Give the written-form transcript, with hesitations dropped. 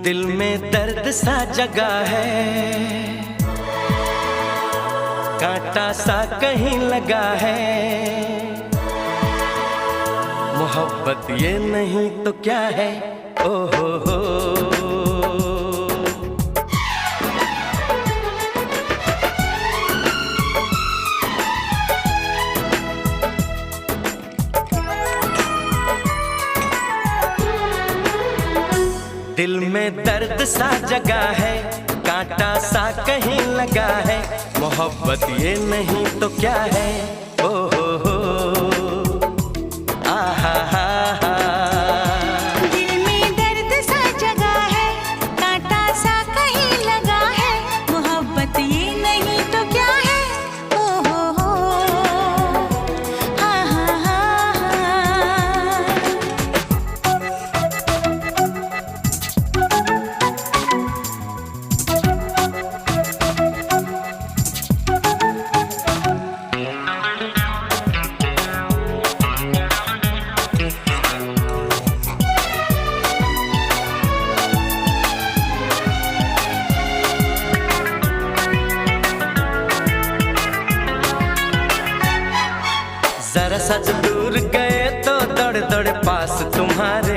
दिल में दर्द सा जगा है, कांटा सा कहीं लगा है। मोहब्बत ये नहीं तो क्या है, ओ हो। दिल में दर्द सा जगा है, कांटा सा कहीं लगा है। मोहब्बत ये नहीं तो क्या है, ओ हो। आहा हा हा। दिल में दर्द सा जगा है, कांटा सा कहीं लगा है। मोहब्बत ये नहीं तो क्या है, ओ हो। आहा हा हा। जरा सा दूर गए तो दौड़ दौड़ पास तुम्हारे।